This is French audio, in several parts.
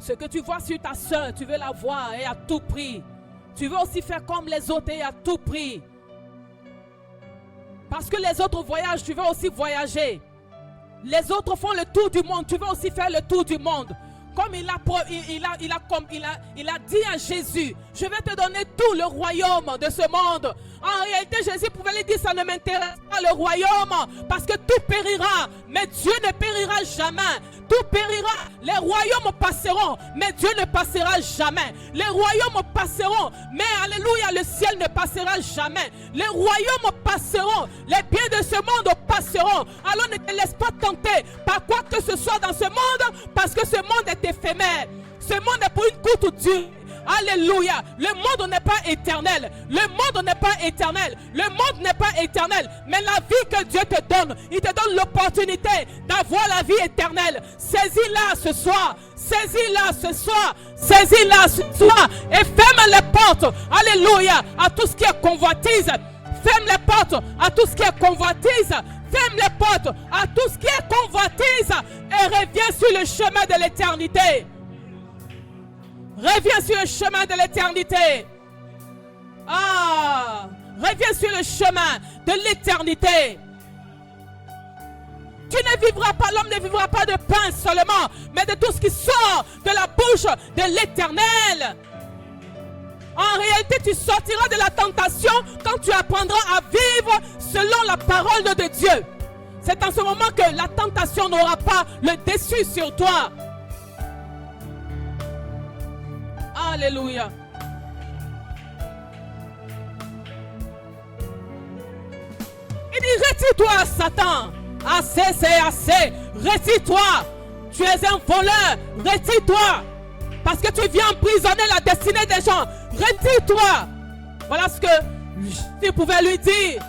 Ce que tu vois sur ta soeur, tu veux la voir et à tout prix. Tu veux aussi faire comme les autres et à tout prix. Parce que les autres voyagent, tu veux aussi voyager. Les autres font le tour du monde, tu veux aussi faire le tour du monde. Comme il a dit à Jésus, je vais te donner tout le royaume de ce monde. En réalité, Jésus pouvait lui dire, ça ne m'intéresse pas le royaume, parce que tout périra, mais Dieu ne périra jamais. Tout périra, les royaumes passeront, mais Dieu ne passera jamais. Les royaumes passeront, mais alléluia, le ciel ne passera jamais. Les royaumes passeront, les biens de ce monde passeront. Alors ne te laisse pas tenter par quoi que ce soit dans ce monde, parce que ce monde est éphémère. Ce monde est pour une courte durée. Alléluia. Le monde n'est pas éternel. Le monde n'est pas éternel. Le monde n'est pas éternel. Mais la vie que Dieu te donne, il te donne l'opportunité d'avoir la vie éternelle. Saisis-la ce soir. Saisis-la ce soir. Saisis-la ce soir. Et ferme les portes. Alléluia. À tout ce qui est convoitise. Ferme les portes à tout ce qui est convoitise. Ferme les portes à tout ce qui est convoitise. Et reviens sur le chemin de l'éternité. Reviens sur le chemin de l'éternité. Ah, reviens sur le chemin de l'éternité. Tu ne vivras pas, l'homme ne vivra pas de pain seulement, mais de tout ce qui sort de la bouche de l'Éternel. En réalité, tu sortiras de la tentation quand tu apprendras à vivre selon la parole de Dieu. C'est en ce moment que la tentation n'aura pas le dessus sur toi. Alléluia. Il dit, retire-toi, Satan. Assez, c'est assez. Retire-toi. Tu es un voleur. Retire-toi. Parce que tu viens emprisonner la destinée des gens. Retire-toi. Voilà ce que tu pouvais lui dire.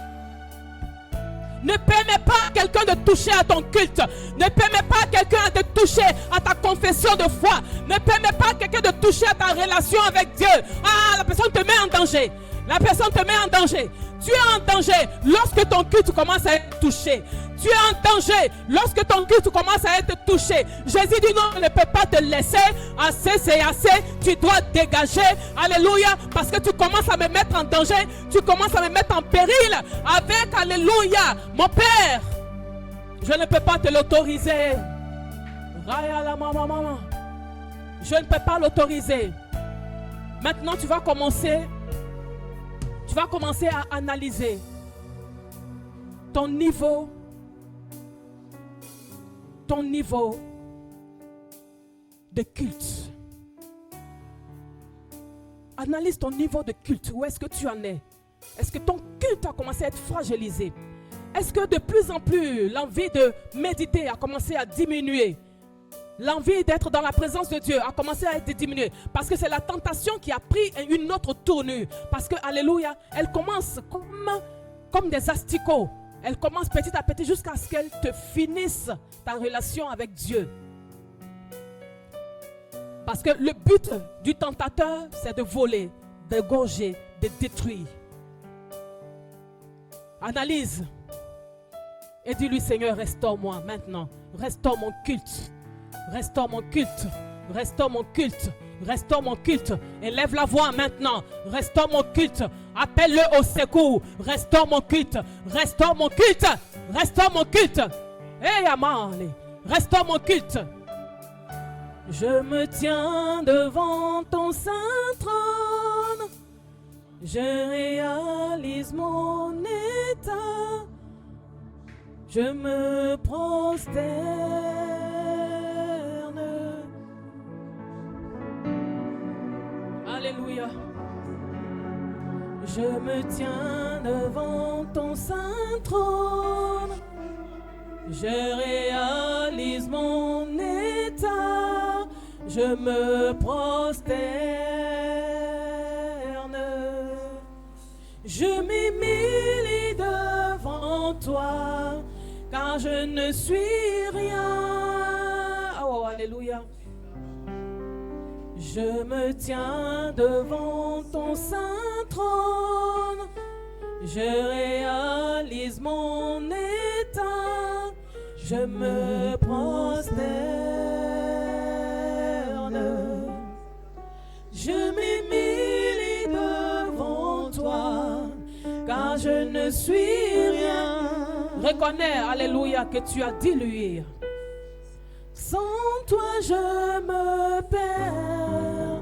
Ne permets pas à quelqu'un de toucher à ton culte. Ne permets pas à quelqu'un de toucher à ta confession de foi. Ne permets pas à quelqu'un de toucher à ta relation avec Dieu. Ah, la personne te met en danger. La personne te met en danger. Tu es en danger lorsque ton culte commence à être touché. Tu es en danger lorsque ton culte commence à être touché. Jésus dit non, je ne peux pas te laisser. Assez, c'est assez. Tu dois dégager. Alléluia. Parce que tu commences à me mettre en danger. Tu commences à me mettre en péril. Avec, alléluia, mon Père. Je ne peux pas te l'autoriser. Je ne peux pas l'autoriser. Maintenant, tu vas commencer à analyser ton niveau de culte. Analyse ton niveau de culte. Où est-ce que tu en es? Est-ce que ton culte a commencé à être fragilisé? Est-ce que de plus en plus l'envie de méditer a commencé à diminuer? L'envie d'être dans la présence de Dieu a commencé à être diminuée. Parce que c'est la tentation qui a pris une autre tournure. Parce que, alléluia, elle commence comme des asticots. Elle commence petit à petit jusqu'à ce qu'elle te finisse ta relation avec Dieu. Parce que le but du tentateur, c'est de voler, de gorger, de détruire. Analyse. Et dis-lui, Seigneur, restaure-moi maintenant. Restaure mon culte. Restaure mon culte. Restaure mon culte. Restaure mon culte. Élève la voix maintenant. Restaure mon culte. Appelle-le au secours. Restaure mon culte. Restaure mon culte. Restaure mon culte. Hey, Amale. Restaure mon culte. Je me tiens devant ton saint trône. Je réalise mon état. Je me prosterne. Alléluia. Je me tiens devant ton saint trône. Je réalise mon état. Je me prosterne. Je m'humilie devant toi, car je ne suis rien. Oh, alléluia. Je me tiens devant ton saint trône. Je réalise mon état. Je me prosterne. je ne suis rien. Reconnais, alléluia, que tu as dit lui. Sans toi je me perds.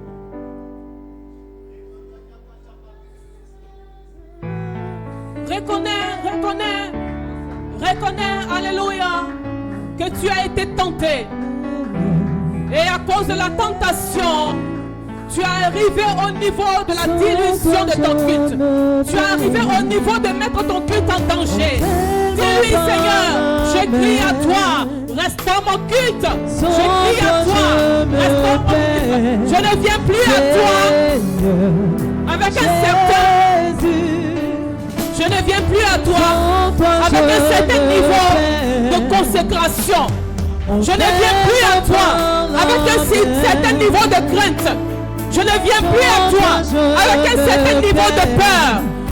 Reconnais, alléluia, que tu as été tenté. Et à cause de la tentation, tu es arrivé au niveau de la dilution de ton culte. Tu es arrivé au niveau de mettre ton culte en danger. Dis-lui, Seigneur, je crie à toi, restaure mon culte. Je crie à toi, restaure mon culte. Je ne viens plus à toi avec un certain... Je ne viens plus à toi avec un certain niveau de consécration. Je ne viens plus à toi avec un certain niveau de crainte. Je ne viens plus à toi avec un certain niveau de peur.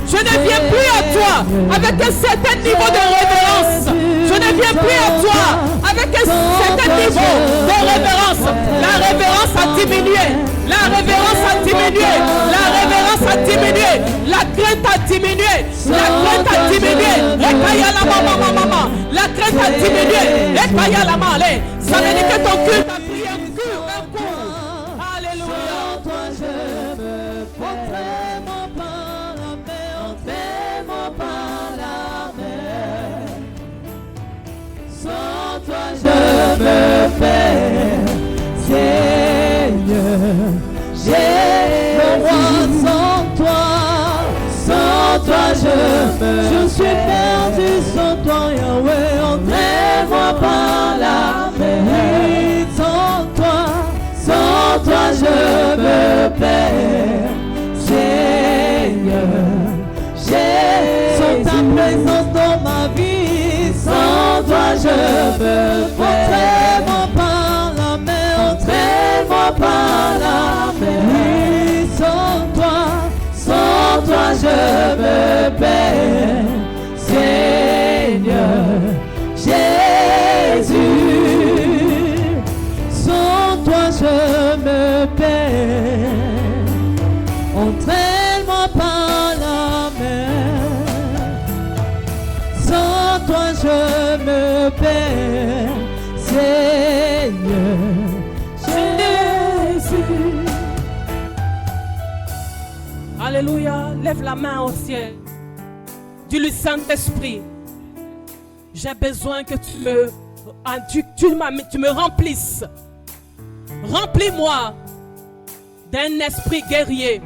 Je ne viens plus à toi avec un certain niveau de révérence. Je ne viens plus à toi avec un certain niveau de révérence. La révérence a diminué. La révérence a diminué. La révérence a diminué. La crainte a diminué. La crainte a diminué. Rekaya la maman. La crainte a diminué. Rekaya la maman. Ça veut dire que ton culte a pris un coup. Alléluia. Toi je me entraîne par la mer. Entraîne par la mer. Sans toi je me perds. Seigneur, j'ai le roi sans toi je suis perdu sans toi Yahweh, entraîne-moi par la mer. Sans toi je me perds. Seigneur, j'ai sans ta présence dans ma vie, sans toi je me perds. Entraîne-moi par la mer, entraîne-moi par la mer. Sans toi je me perds. Seigneur Jésus, sans toi je me perds. Entraîne-moi par la mer. Sans toi je me perds. Seigneur Jésus. Alléluia, lève la main au ciel. Dis-lui, Saint-Esprit, j'ai besoin que tu me remplisses. Remplis-moi d'un esprit guerrier,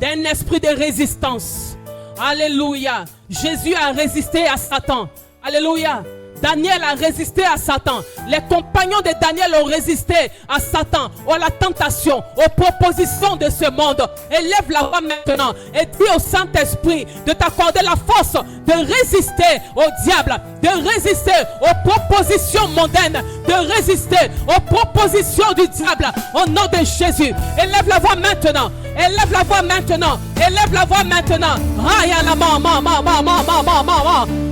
d'un esprit de résistance. Alléluia. Jésus a résisté à Satan. Alléluia. Daniel a résisté à Satan. Les compagnons de Daniel ont résisté à Satan, à la tentation, aux propositions de ce monde. Élève la voix maintenant et dis au Saint-Esprit de t'accorder la force de résister au diable, de résister aux propositions mondaines, de résister aux propositions du diable au nom de Jésus. Élève la voix maintenant. Élève la voix maintenant. Élève la voix maintenant. Raya la maman.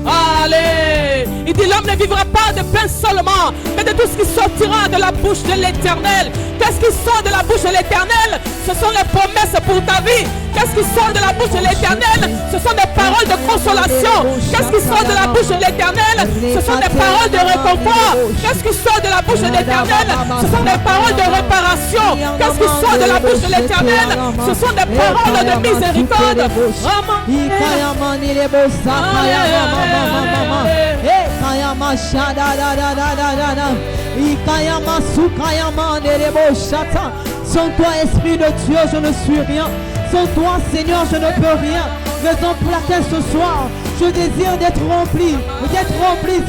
Allez. Il dit l'homme ne vivra pas de pain seulement, mais de tout ce qui sortira de la bouche de l'Éternel. Qu'est-ce qui sort de la bouche de l'Éternel? Ce sont les promesses pour ta vie. Qu'est-ce qui sort de la bouche de l'Éternel? Ce sont des paroles de consolation. Qu'est-ce qui sort de la bouche de l'Éternel? Ce sont des paroles de réconfort. Qu'est-ce qui sort de la bouche de l'Éternel? Ce sont des paroles de réparation. Qu'est-ce qui sort de la bouche de l'Éternel? Ce sont des paroles de miséricorde. Sans toi, Esprit de Dieu, je ne suis rien. Sans toi, Seigneur, je ne peux rien. Raison pour laquelle ce soir, je désire d'être rempli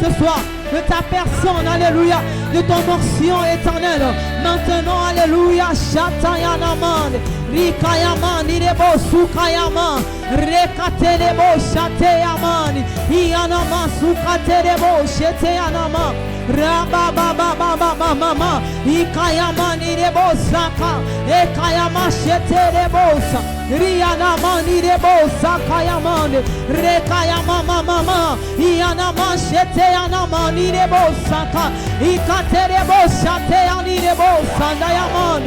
ce soir de ta personne, alléluia, de ton onction éternelle. Maintenant, alléluia, Shatayanaman, Rikayaman, Irebo, Sukayaman, Rekatelebo, Shateyaman, Ianaman, Sukatelebo, Sheteyanaman, Rababababababama, Ikayaman, Irebo, Saka, Ekayaman, Shetelebosa, Rianaman, Irebo, Sakayaman, Rekayaman, Mama, Ianaman, Sheteyanaman, Irebo, Saka, Ikaterebo, Shateyan, Irebo, Sandayaman,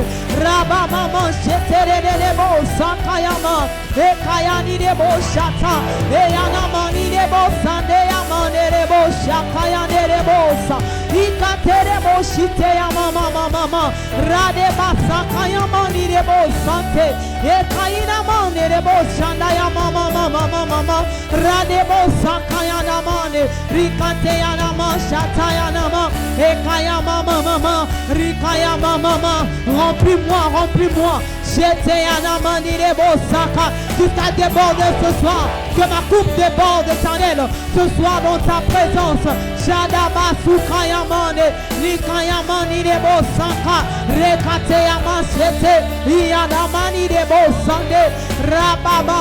Raba maman shetere de bo sakayama. Ekayani de bo shata. Eyana mani de bo sande yamane de bo shakayane de bo sa. Ikatere bo shite yamama mama. Rade basakayama ni de bo sante. Ekayina mane de bo shanda yamama mama mama. Rade bo sakayana mane. Rikate yana ma shata yana ma. Ekayama mama. Rikayama mama. Remplis-moi. J'étais un amant de Bosaka. Tu t'as débordé ce soir. Que ma coupe déborde, éternel. Ce soir dans ta présence. Shadaba Sukayamane. Likayamani de Bosaka. Rekateyama Shete. Yanamani de Bosande. Rababa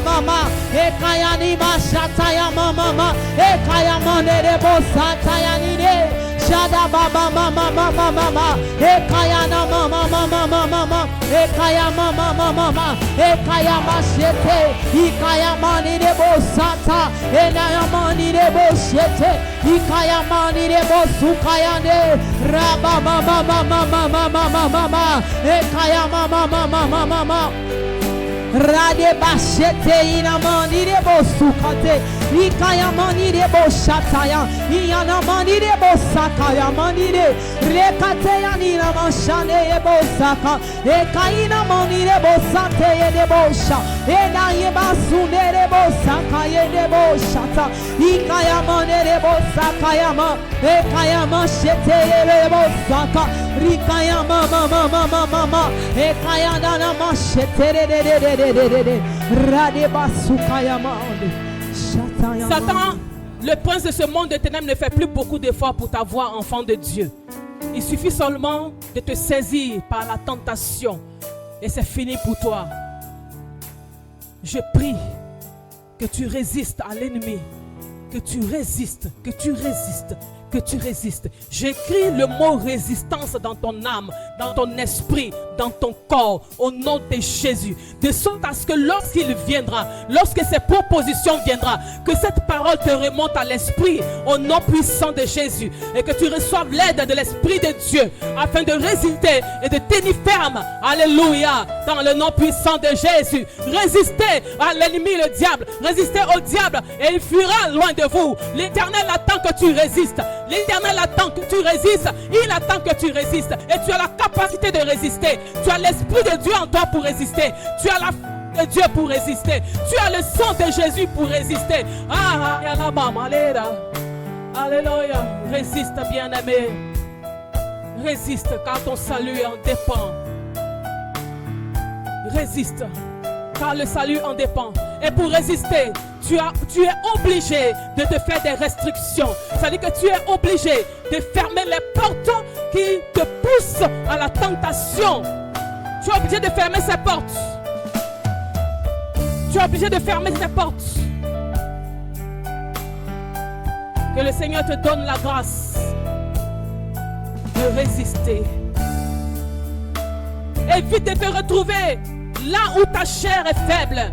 mama. Ekayani Mashatayama mama. Ekayamane de Bosatayani. Shada baba mama ekaya mama ekaya mama ekaya mashete ikaya mani de bosata enaya mani de boshete ikaya mani de bosukayane raba mama ekaya mama Rade bashete ina mani de bosukate ikaya mani de boshataya iyana mani de bosakaya mani de rekate yanina mashane e bosaka ekaina mani de bosate de bosha ena ye basune de bosaka ye de boshata ikaya mani de bosaka ma ekaya mashete ye bosaka rikaya mama ekaya dana mashete de Satan, le prince de ce monde de ténèbres ne fait plus beaucoup d'efforts pour t'avoir enfant de Dieu. Il suffit seulement de te saisir par la tentation et c'est fini pour toi. Je prie que tu résistes à l'ennemi, que tu résistes. J'écris le mot résistance dans ton âme, dans ton esprit, dans ton corps, au nom de Jésus. De sorte à ce que lorsqu'il viendra, lorsque ces propositions viendront, que cette parole te remonte à l'esprit, au nom puissant de Jésus. Et que tu reçoives l'aide de l'Esprit de Dieu, afin de résister et de tenir ferme. Alléluia, dans le nom puissant de Jésus. Résistez à l'ennemi, le diable. Résistez au diable et il fuira loin de vous. L'Éternel attend que tu résistes. L'Éternel attend que tu résistes. Il attend que tu résistes. Et tu as la capacité de résister. Tu as l'Esprit de Dieu en toi pour résister. Tu as la foi de Dieu pour résister. Tu as le sang de Jésus pour résister. Alléluia. Résiste, bien-aimé. Résiste, car ton salut en dépend. Résiste, car le salut en dépend. Et pour résister, tu es obligé de te faire des restrictions. C'est-à-dire que tu es obligé de fermer les portes qui te poussent à la tentation. Tu es obligé de fermer ces portes. Tu es obligé de fermer ces portes. Que le Seigneur te donne la grâce de résister. Évite de te retrouver là où ta chair est faible.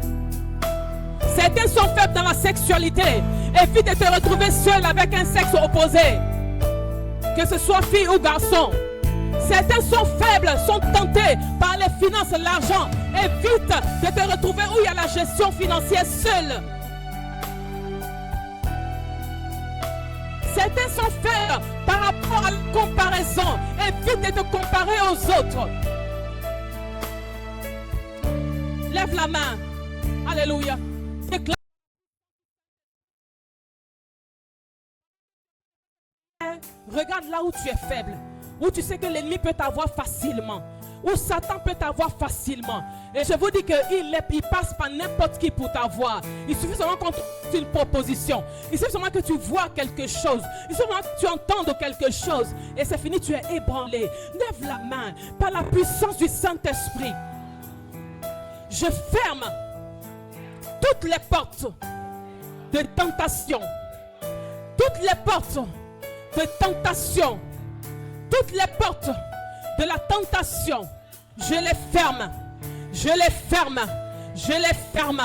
Certains sont faibles dans la sexualité. Évite de te retrouver seul avec un sexe opposé. Que ce soit fille ou garçon. Certains sont faibles, sont tentés par les finances, l'argent. Évite de te retrouver où il y a la gestion financière seule. Certains sont faibles par rapport à la comparaison. Évite de te comparer aux autres. Lève la main. Alléluia. Déclare. Regarde là où tu es faible, où tu sais que l'ennemi peut t'avoir facilement, où Satan peut t'avoir facilement. Et je vous dis qu'il passe par n'importe qui pour t'avoir. Il suffit seulement qu'on te fasse une proposition. Il suffit seulement que tu vois quelque chose. Il suffit seulement que tu entendes quelque chose. Et c'est fini, tu es ébranlé. Lève la main par la puissance du Saint-Esprit. Je ferme toutes les portes de tentation. Toutes les portes de tentation. Toutes les portes de la tentation. Je les ferme. Je les ferme. Je les ferme.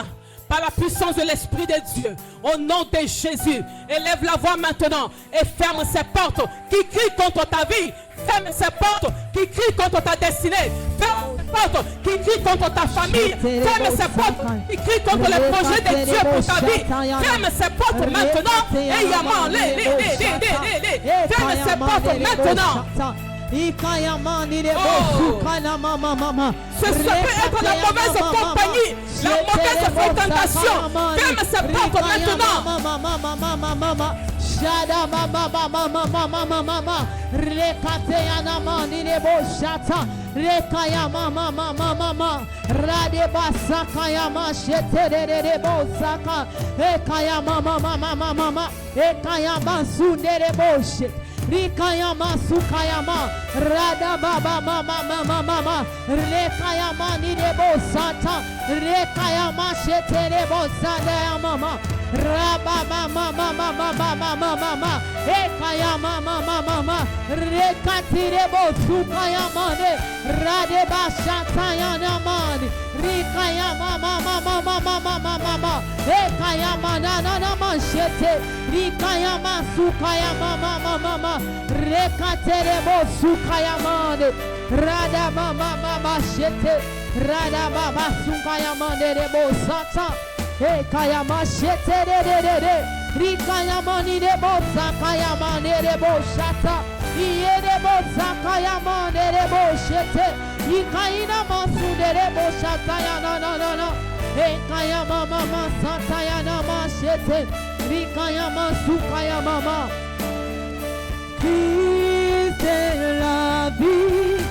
Par la puissance de l'Esprit de Dieu. Au nom de Jésus. Élève la voix maintenant. Et ferme ces portes qui crient contre ta vie. Ferme ces portes qui crient contre ta destinée. Ferme ces portes qui crient contre ta famille. Ferme ces portes qui crient contre les projets de Dieu pour ta vie. Ferme ces portes maintenant. Et Yaman, ferme ces portes maintenant. Ce peut être la mauvaise compagnie, la mauvaise fréquentation. Ferme ces portes maintenant. Rikayama sukayama rada baba mama mama mama rekayama nidebo sata rekayama sheterebo sada mama raba mama mama mama mama mama ekayama mama mama rekatirebo sukayama de rade basata yana mani rikayama mama mama mama mama ekayama na na na manshete rikayama sukayama mama mama rekaterebo sukayama de rada mama mama shete rada baba sukayama de rebo sata ekayama shete de rikayama ni rebo sakayama de rebo shata iyerebo sakayama de rebo shete ikaina masu de rebo shata ya no no no no ekayama mama sata ya na ma shete rikayama sukayama mama. Christ est la vie,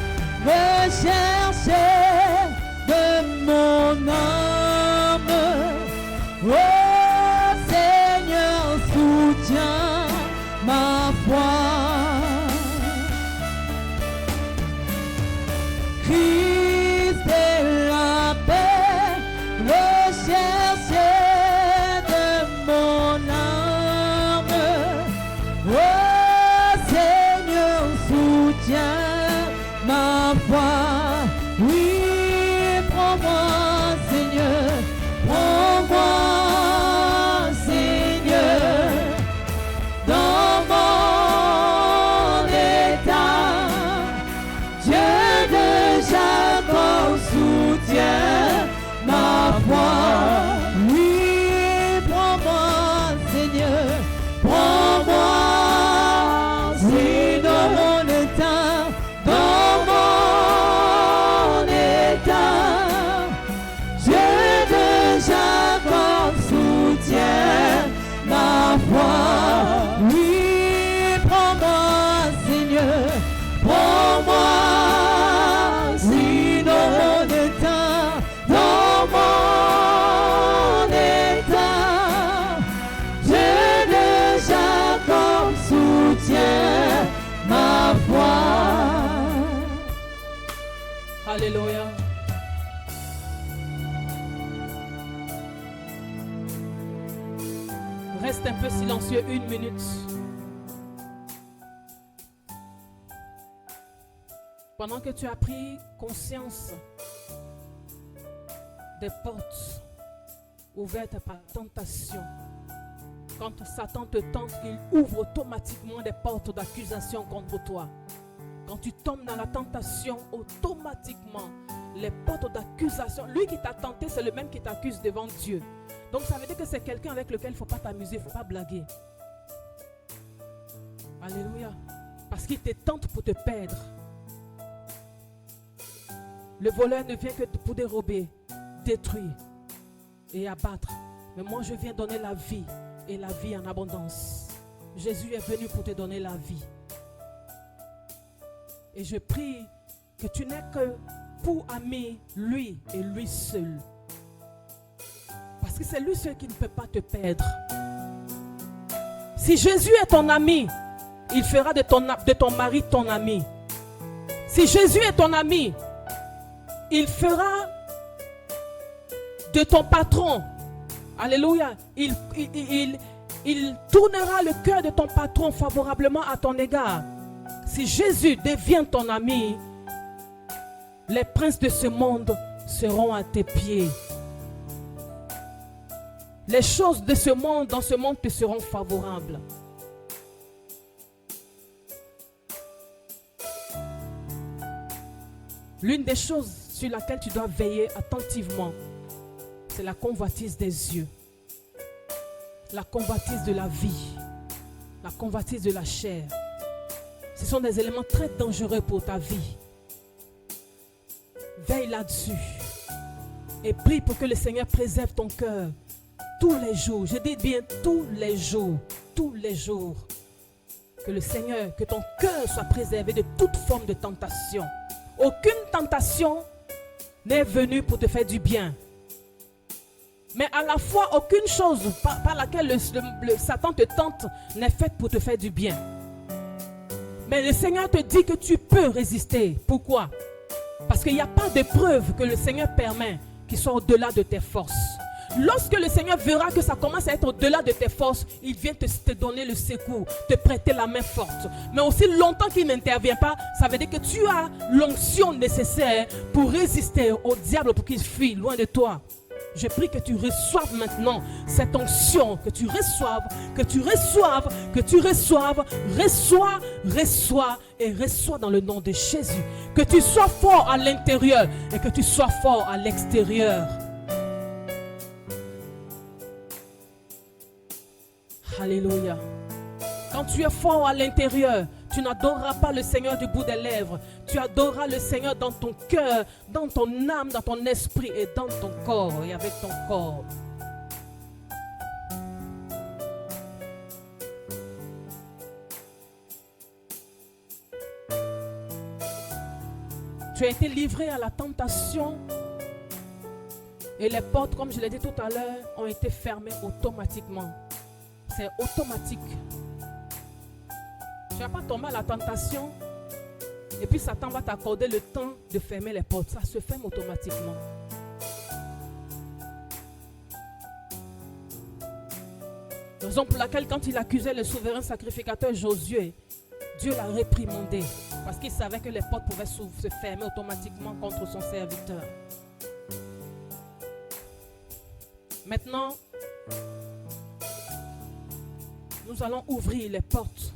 recherchez de mon âme. Oh Seigneur, soutiens ma foi. Christ est la paix, recherchez de mon âme. Oh ma foi, oui, prends-moi, Seigneur, prends-moi, Seigneur, dans mon état. Dieu de Jacob soutient ma foi, oui, prends-moi, Seigneur, prends-moi, Seigneur, dans mon état. Oui, prends-moi, Seigneur, prends-moi, si dans mon état, dans mon état, Dieu de Jacob soutient ma foi. Alléluia. Reste un peu silencieux, 1 minute. Pendant que tu as pris conscience des portes ouvertes par la tentation, quand Satan te tente, il ouvre automatiquement des portes d'accusation contre toi. Quand tu tombes dans la tentation, automatiquement, les portes d'accusation, lui qui t'a tenté, c'est le même qui t'accuse devant Dieu. Donc ça veut dire que c'est quelqu'un avec lequel il ne faut pas t'amuser, il ne faut pas blaguer. Alléluia. Parce qu'il te tente pour te perdre. Le voleur ne vient que pour dérober, détruire et abattre. Mais moi je viens donner la vie et la vie en abondance. Jésus est venu pour te donner la vie. Et je prie que tu n'aies que pour ami lui et lui seul. Parce que c'est lui seul qui ne peut pas te perdre. Si Jésus est ton ami, il fera de ton mari ton ami. Si Jésus est ton ami, il fera de ton patron. Alléluia. Il tournera le cœur de ton patron favorablement à ton égard. Si Jésus devient ton ami, les princes de ce monde seront à tes pieds. Les choses de ce monde, dans ce monde, te seront favorables. L'une des choses sur laquelle tu dois veiller attentivement, c'est la convoitise des yeux, la convoitise de la vie, la convoitise de la chair. Ce sont des éléments très dangereux pour ta vie. Veille là-dessus et prie pour que le Seigneur préserve ton cœur tous les jours. Je dis bien tous les jours, tous les jours. Que le Seigneur, que ton cœur soit préservé de toute forme de tentation. Aucune tentation n'est venue pour te faire du bien. Mais à la fois, aucune chose par laquelle le Satan te tente n'est faite pour te faire du bien. Mais le Seigneur te dit que tu peux résister. Pourquoi? Parce qu'il n'y a pas de preuve que le Seigneur permet qui soit au-delà de tes forces. Lorsque le Seigneur verra que ça commence à être au-delà de tes forces, il vient te donner le secours, te prêter la main forte. Mais aussi longtemps qu'il n'intervient pas, ça veut dire que tu as l'onction nécessaire pour résister au diable pour qu'il fuit loin de toi. Je prie que tu reçoives maintenant cette onction, que tu reçoives, reçois dans le nom de Jésus. Que tu sois fort à l'intérieur et que tu sois fort à l'extérieur. Alléluia. Quand tu es fort à l'intérieur, tu n'adoreras pas le Seigneur du bout des lèvres. Tu adoreras le Seigneur dans ton cœur, dans ton âme, dans ton esprit et dans ton corps et avec ton corps. Tu as été livré à la tentation et les portes, comme je l'ai dit tout à l'heure, ont été fermées automatiquement. C'est automatique. Tu ne vas pas tomber à la tentation et puis Satan va t'accorder le temps de fermer les portes. Ça se ferme automatiquement. Raison pour laquelle quand il accusait le souverain sacrificateur Josué, Dieu l'a réprimandé parce qu'il savait que les portes pouvaient se fermer automatiquement contre son serviteur. Maintenant, nous allons ouvrir les portes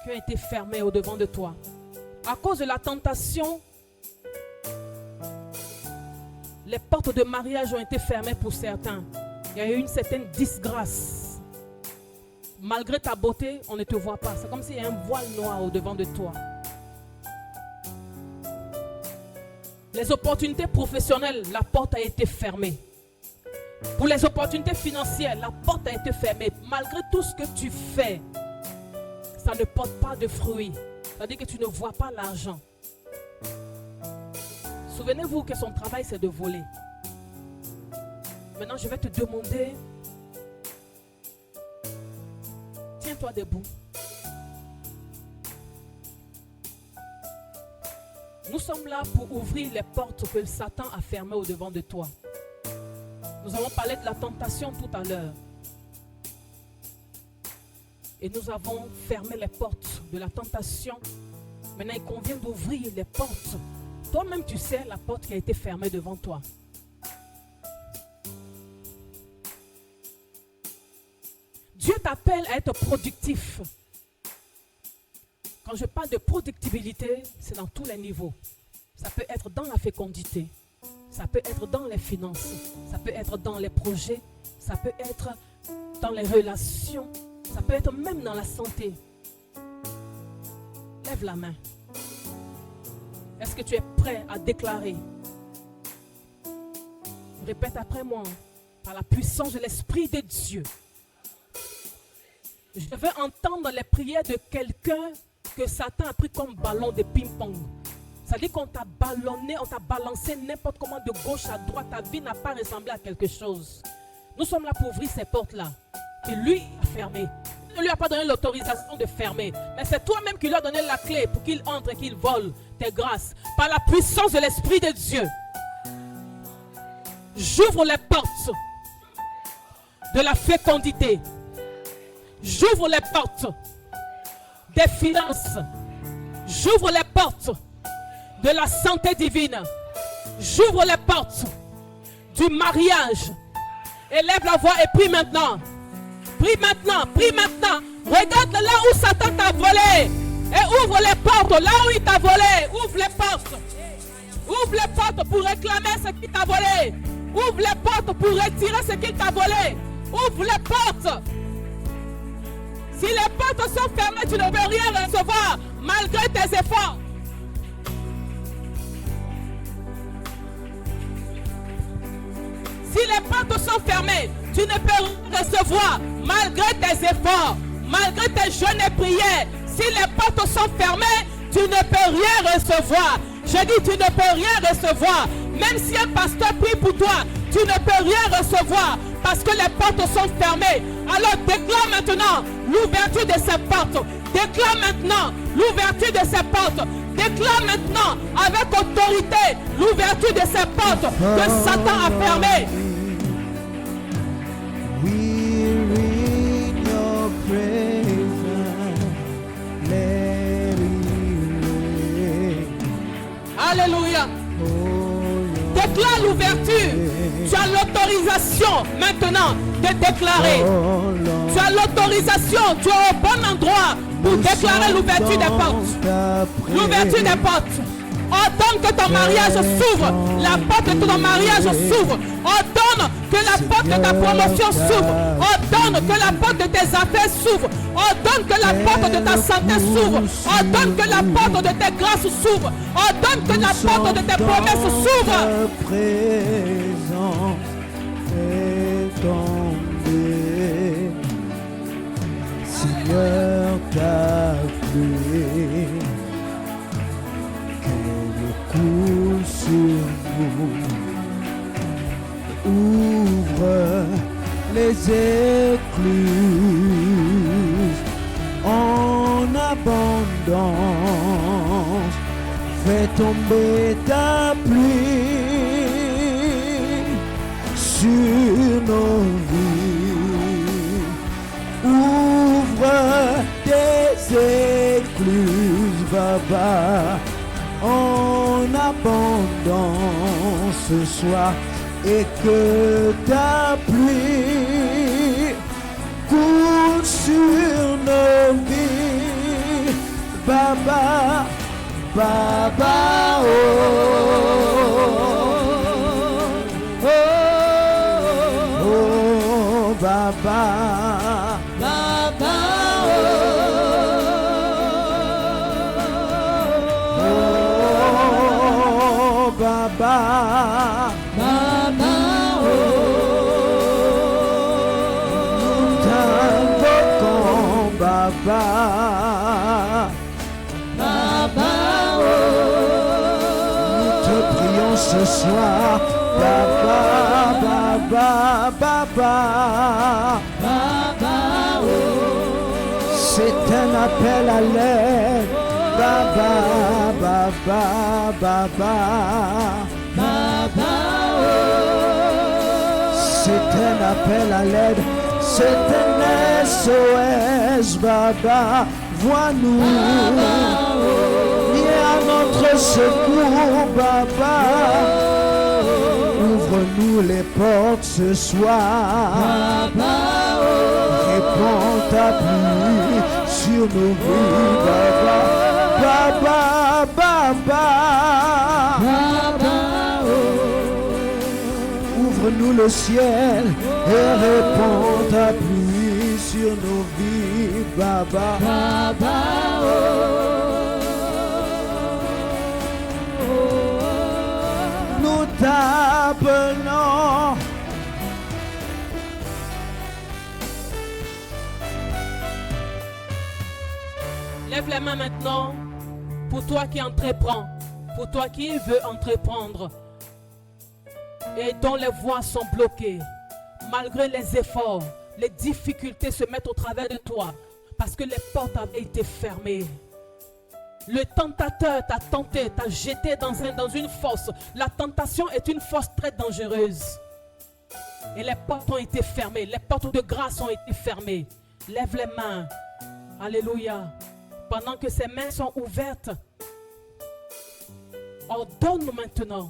qui ont été fermées au-devant de toi. À cause de la tentation, les portes de mariage ont été fermées pour certains. Il y a eu une certaine disgrâce. Malgré ta beauté, on ne te voit pas. C'est comme s'il y a un voile noir au-devant de toi. Les opportunités professionnelles, la porte a été fermée. Pour les opportunités financières, la porte a été fermée. Malgré tout ce que tu fais, ça ne porte pas de fruits. C'est-à-dire que tu ne vois pas l'argent. Souvenez-vous que son travail, c'est de voler. Maintenant, je vais te demander, tiens-toi debout. Nous sommes là pour ouvrir les portes que Satan a fermées au-devant de toi. Nous avons parlé de la tentation tout à l'heure. Et nous avons fermé les portes de la tentation. Maintenant, il convient d'ouvrir les portes. Toi-même, tu sais la porte qui a été fermée devant toi. Dieu t'appelle à être productif. Quand je parle de productivité, c'est dans tous les niveaux. Ça peut être dans la fécondité. Ça peut être dans les finances, ça peut être dans les projets, ça peut être dans les relations, ça peut être même dans la santé. Lève la main. Est-ce que tu es prêt à déclarer? Répète après moi, par la puissance de l'Esprit de Dieu. Je veux entendre les prières de quelqu'un que Satan a pris comme ballon de ping-pong. C'est-à-dire qu'on t'a ballonné, on t'a balancé n'importe comment de gauche à droite. Ta vie n'a pas ressemblé à quelque chose. Nous sommes là pour ouvrir ces portes-là. Et lui a fermé. Il ne lui a pas donné l'autorisation de fermer. Mais c'est toi-même qui lui as donné la clé pour qu'il entre et qu'il vole tes grâces. Par la puissance de l'Esprit de Dieu. J'ouvre les portes de la fécondité. J'ouvre les portes des finances. J'ouvre les portes de la santé divine. J'ouvre les portes du mariage. Élève la voix et prie maintenant. Prie maintenant, prie maintenant. Regarde là où Satan t'a volé. Et ouvre les portes là où il t'a volé. Ouvre les portes. Ouvre les portes pour réclamer ce qu'il t'a volé. Ouvre les portes pour retirer ce qu'il t'a volé. Ouvre les portes. Si les portes sont fermées, tu ne peux rien recevoir malgré tes efforts. Si les portes sont fermées, tu ne peux rien recevoir malgré tes efforts, malgré tes jeûnes et prières. Si les portes sont fermées, tu ne peux rien recevoir. Je dis, tu ne peux rien recevoir. Même si un pasteur prie pour toi, tu ne peux rien recevoir parce que les portes sont fermées. Alors déclare maintenant l'ouverture de ces portes. Déclare maintenant l'ouverture de ces portes. Déclare maintenant avec autorité l'ouverture de ces portes que Satan a fermées. We're in your presence. Let it rain. Alléluia. Déclare l'ouverture. Tu as l'autorisation maintenant de déclarer. Tu as l'autorisation. Tu es au bon endroit pour déclarer l'ouverture des portes. L'ouverture des portes. Ordonne que ton mariage s'ouvre. La porte de ton mariage s'ouvre. Ordonne que la porte de ta promotion s'ouvre. Ordonne que la porte de tes affaires s'ouvre. Ordonne que la porte de ta santé s'ouvre. Ordonne que la porte de tes grâces s'ouvre. Ordonne que la porte de tes promesses s'ouvre. Présence est tombée. Seigneur, ta pluie coule sur nous. Ouvre les écluses en abondance. Fais tomber ta pluie sur nos vies. Ouvre tes écluses, Baba, en abondance ce soir, et que ta pluie coule sur nos vies. Baba, Baba, oh, Baba, Baba, oh, Baba, Baba, nous t'invoquons, Baba, Baba, nous te prions ce soir, Baba, Baba, Baba, Baba, c'est un appel à l'aide, Baba, Baba, Baba, Baba, c'est un appel à l'aide, c'est un SOS, Baba, vois-nous, viens à notre secours, Baba, ouvre-nous les portes ce soir, Baba, répands ta pluie sur nos vies, Baba, Baba, Baba, Baba, ouvre-nous le ciel et répands ta pluie sur nos vies, Baba, Baba, nous t'appelons. Lève les mains maintenant pour toi qui entreprends, pour toi qui veux entreprendre et dont les voies sont bloquées. Malgré les efforts, les difficultés se mettent au travers de toi parce que les portes avaient été fermées. Le tentateur t'a tenté, t'a jeté dans une fosse. La tentation est une fosse très dangereuse. Et les portes ont été fermées, les portes de grâce ont été fermées. Lève les mains. Alléluia. Pendant que ces mains sont ouvertes, ordonne maintenant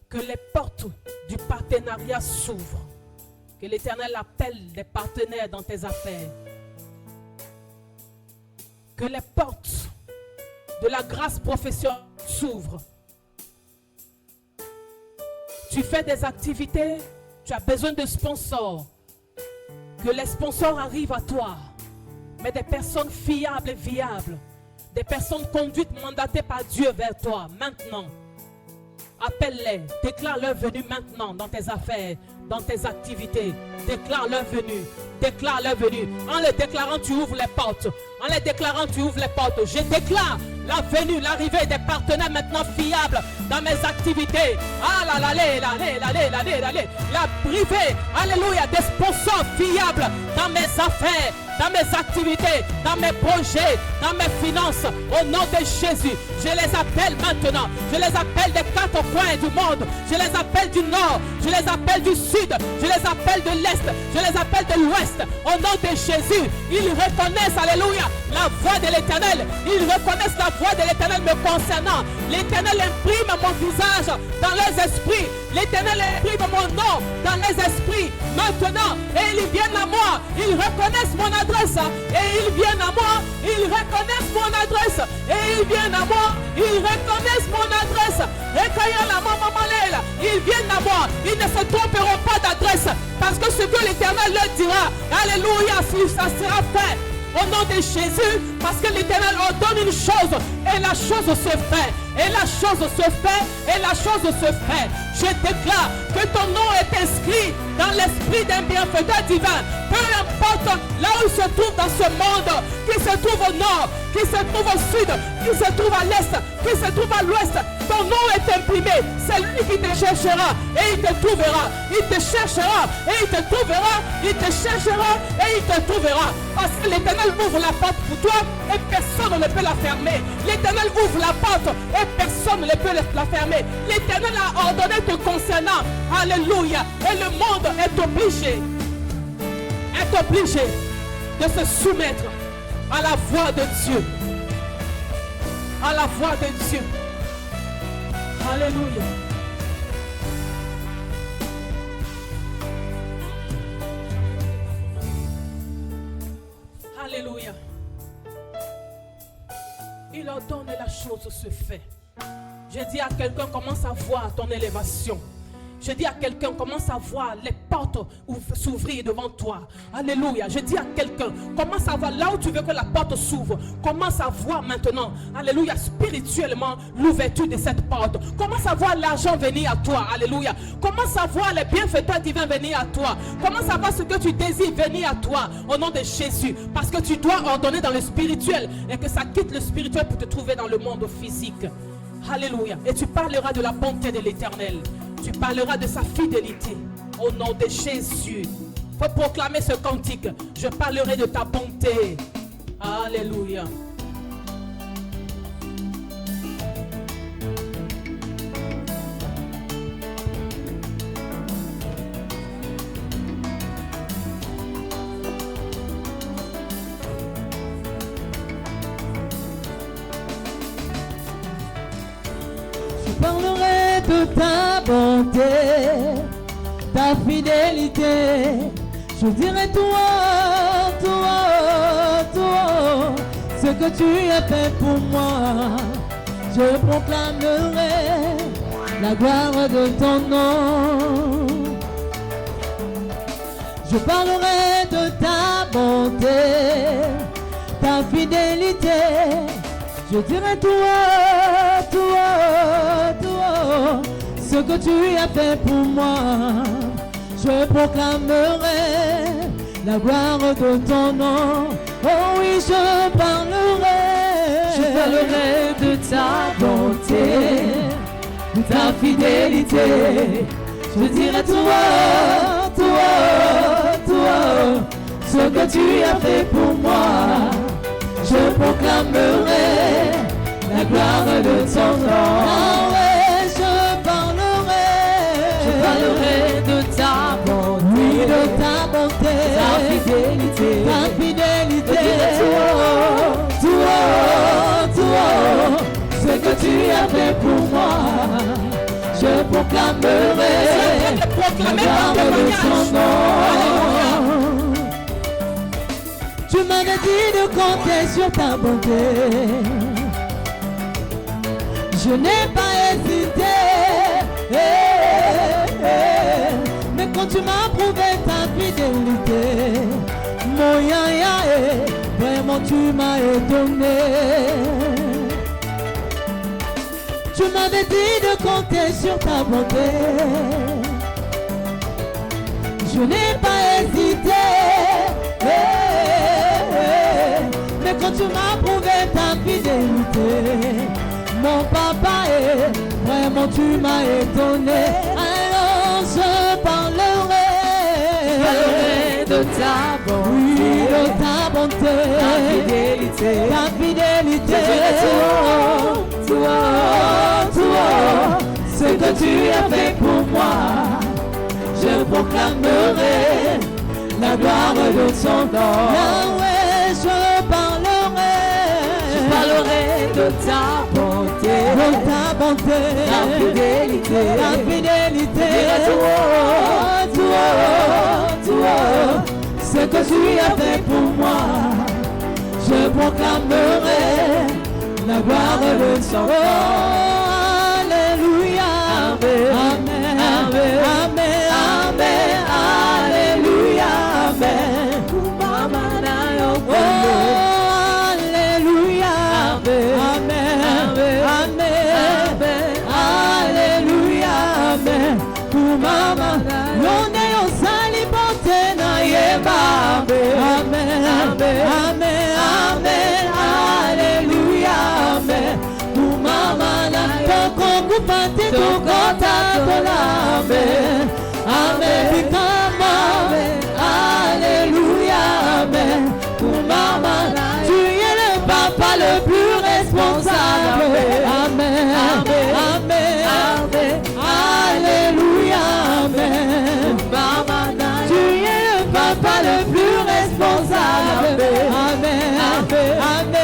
que les portes du partenariat s'ouvrent. Que l'Éternel appelle des partenaires dans tes affaires. Que les portes de la grâce professionnelle s'ouvrent. Tu fais des activités, tu as besoin de sponsors. Que les sponsors arrivent à toi. Mais des personnes fiables et viables. Des personnes conduites, mandatées par Dieu vers toi, maintenant. Appelle-les, déclare leur venue maintenant dans tes affaires, dans tes activités. Déclare leur venue, déclare leur venue. En les déclarant, tu ouvres les portes. En les déclarant, tu ouvres les portes. Je déclare la venue, l'arrivée des partenaires maintenant fiables dans mes activités. Ah là là, la privée, alléluia, des sponsors fiables dans mes affaires, dans mes activités, dans mes projets, dans mes finances. Au nom de Jésus, je les appelle maintenant. Je les appelle des quatre coins du monde. Je les appelle du nord, je les appelle du sud, je les appelle de l'est, je les appelle de l'ouest. Au nom de Jésus, ils reconnaissent, alléluia, la voix de l'Éternel. Ils reconnaissent la voix de l'Éternel me concernant. L'Éternel imprime mon visage dans leurs esprits. L'Éternel imprime mon nom dans les esprits. Maintenant, et ils viennent à moi. Ils reconnaissent mon adresse. Et ils viennent à moi. Ils reconnaissent mon adresse. Et ils viennent à moi. Ils reconnaissent mon adresse. Ils viennent à moi. Ils ne se tromperont pas d'adresse. Parce que ce que l'Éternel leur dira, alléluia, ça sera fait. Au nom de Jésus, parce que l'Éternel ordonne une chose et la chose se fait. Et la chose se fait, et la chose se fait. Je déclare que ton nom est inscrit dans l'esprit d'un bienfaiteur divin. Peu importe là où il se trouve dans ce monde, qu'il se trouve au nord, qu'il se trouve au sud, qu'il se trouve à l'est, qu'il se trouve à l'ouest, ton nom est imprimé. C'est lui qui te cherchera et il te trouvera. Il te cherchera et il te trouvera. Il te cherchera et il te trouvera. Parce que l'Éternel ouvre la porte pour toi et personne ne peut la fermer. L'Éternel ouvre la porte et personne ne peut la fermer. L'Éternel a ordonné te concernant. Alléluia. Et le monde est obligé de se soumettre à la voix de Dieu. À la voix de Dieu. Alléluia. Alléluia. Il ordonne et la chose se fait. Je dis à quelqu'un, commence à voir ton élévation. Je dis à quelqu'un, commence à voir les portes s'ouvrir devant toi. Alléluia. Je dis à quelqu'un, commence à voir là où tu veux que la porte s'ouvre. Commence à voir maintenant, alléluia, spirituellement l'ouverture de cette porte. Commence à voir l'argent venir à toi. Alléluia. Commence à voir les bienfaiteurs divins venir à toi. Commence à voir ce que tu désires venir à toi au nom de Jésus. Parce que tu dois ordonner dans le spirituel et que ça quitte le spirituel pour te trouver dans le monde physique. Alléluia. Et tu parleras de la bonté de l'Éternel. Tu parleras de sa fidélité. Au nom de Jésus. Il faut proclamer ce cantique. Je parlerai de ta bonté. Alléluia. Je parlerai de ta bonté, ta fidélité. Je dirai toi, ce que tu as fait pour moi. Je proclamerai la gloire de ton nom. Je parlerai de ta bonté, ta fidélité. Je dirai toi, ce que tu as fait pour moi. Je proclamerai la gloire de ton nom. Oh oui, je parlerai de ta bonté, de ta fidélité. Je dirai toi, ce que tu as fait pour moi. Je proclamerai la gloire de ton nom. Ah ouais, je parlerai de ta bonté, oui, de ta bonté, ta fidélité. Toi, ce que tu as fait pour moi. Je proclamerai la gloire de ton nom. Tu m'avais dit de compter sur ta bonté. Je n'ai pas hésité. tu m'as étonné. Tu m'avais dit de compter sur ta bonté. Je n'ai pas hésité. Mais quand tu m'as prouvé ta fidélité, mon papa, vraiment tu m'as étonné. Alors je parlerai de ta bonté, oui, de ta bonté, ta fidélité, ce que tu as fait pour moi. Je proclamerai la gloire de son nom. Yahweh, je parlerai de ta bonté, ta fidélité, ce que tu as fait pour moi. Je proclamerai la gloire de son nom. Alléluia, amen, amen, amen, amen, alléluia, amen. Oh, alléluia, amen, amen, alléluia, amen. Pour mama, l'onde osali pote na yeba, amen, amen, amen, alléluia, amen. Pour mama na toko kupate tokota tolame, amen, amen, alléluia, amen. Pour mama, tu es le papa le plus responsable, amen, amen, amen, alléluia, amen. Tu es le papa le plus responsable, amen, amen,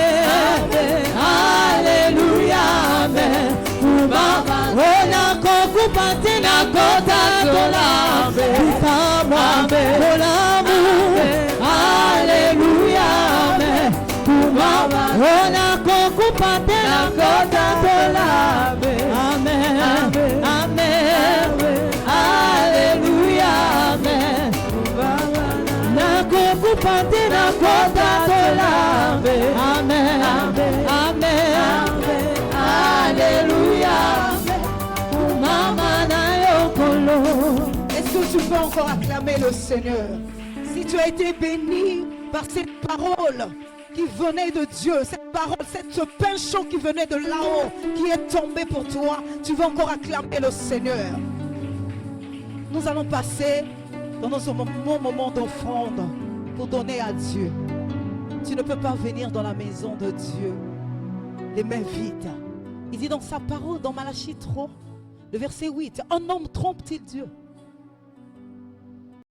alléluia, amen. Pour mama, on a concupate na kota tolambe, pour l'amour, alléluia, amen. Pour mama, on a concupate na kota tolambe, amen, amen, alléluia, amen. Na concupate na kota tolambe, amen, amen, alléluia, pour mama na yokolo. Est-ce que tu peux encore acclamer le Seigneur? Si tu as été béni par cette parole qui venait de Dieu, cette parole, ce pain chaud qui venait de là-haut, qui est tombé pour toi, tu vas encore acclamer le Seigneur. Nous allons passer dans nos moments d'offrande pour donner à Dieu. Tu ne peux pas venir dans la maison de Dieu les mains vides. Il dit dans sa parole, dans Malachie 3, le verset 8, un homme trompe-t-il Dieu?